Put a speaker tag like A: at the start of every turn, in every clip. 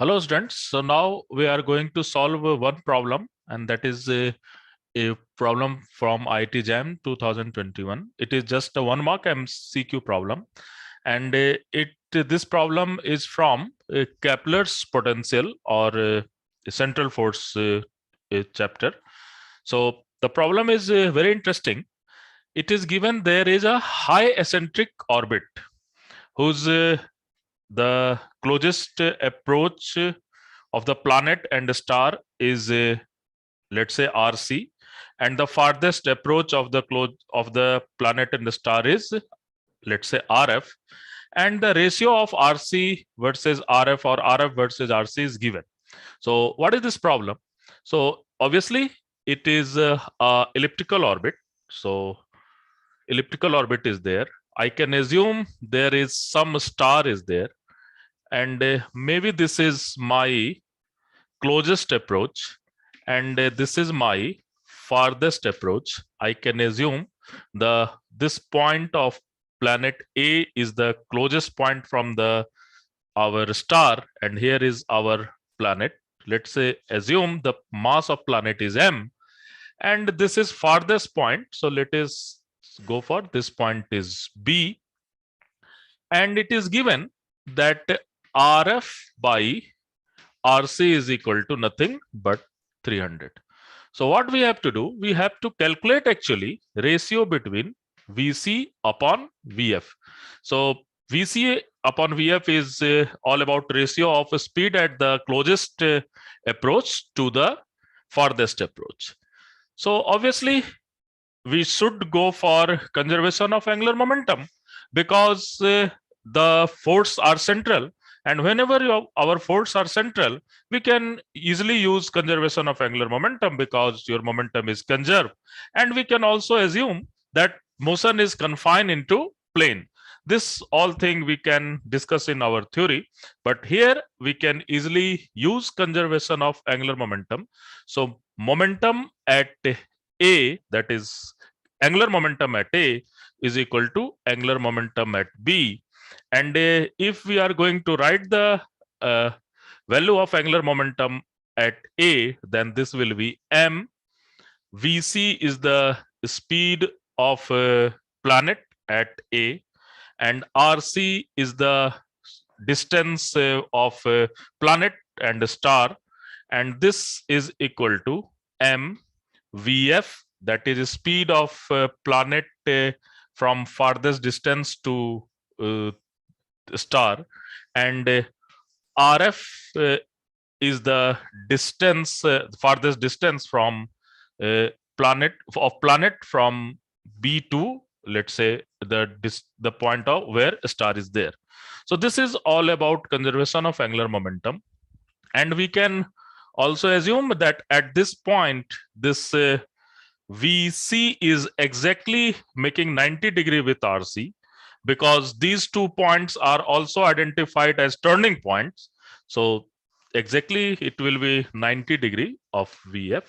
A: Hello students. So now we are going to solve one problem, and that is a problem from IIT JAM 2021. It is just a 1 mark MCQ problem, and this problem is from Kepler's potential or central force chapter. So the problem is very interesting. It is given there is a high eccentric orbit whose the closest approach of the planet and the star is let's say RC, and the farthest approach of the planet and the star is, let's say, RF, and the ratio of RC versus RF or RF versus RC is given. So what is this problem? So obviously it is a elliptical orbit. So elliptical orbit is there. I can assume there is some star is there, and maybe this is my closest approach, and this is my farthest approach. I can assume this point of planet A is the closest point from our star, and here is our planet. Let's say assume the mass of planet is m, and this is farthest point. So let us go for this point is B, and it is given that RF by RC is equal to nothing but 300. So what we have to do, we have to calculate actually ratio between VC upon VF. So VC upon VF is all about ratio of speed at the closest approach to the farthest approach. So obviously we should go for conservation of angular momentum, because the forces are central, and whenever our forces are central, we can easily use conservation of angular momentum because your momentum is conserved, and we can also assume that motion is confined into plane. This all thing we can discuss in our theory, but here we can easily use conservation of angular momentum. So momentum at A, that is angular momentum at A, is equal to angular momentum at B. And if we are going to write the value of angular momentum at A, then this will be m. Vc is the speed of planet at A, and Rc is the distance of planet and star, and this is equal to m Vf, that is the speed of planet from farthest distance to star, and RF is the distance, farthest distance from planet from B to, let's say, the point of where a star is there. So this is all about conservation of angular momentum, and we can also assume that at this point this VC is exactly making 90-degree with RC, because these 2 points are also identified as turning points. So exactly it will be 90-degree of VF.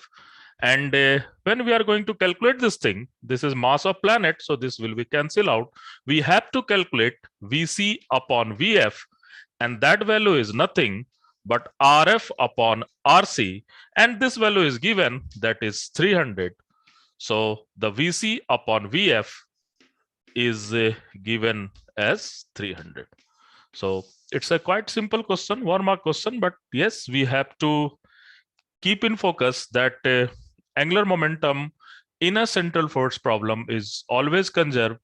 A: And when we are going to calculate this thing, this is mass of planet, so this will be cancel out. We have to calculate VC upon VF, and that value is nothing but RF upon RC, and this value is given, that is 300. So the VC upon VF is given as 300. So it's a quite simple question, 1-mark question, but yes, we have to keep in focus that angular momentum in a central force problem is always conserved,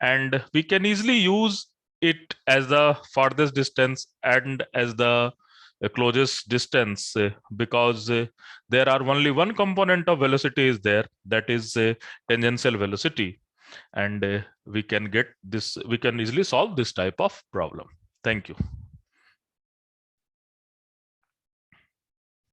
A: and we can easily use it as the farthest distance and as the closest distance, because there are only one component of velocity is there, that is tangential velocity, and we can get this, we can easily solve this type of problem. Thank you.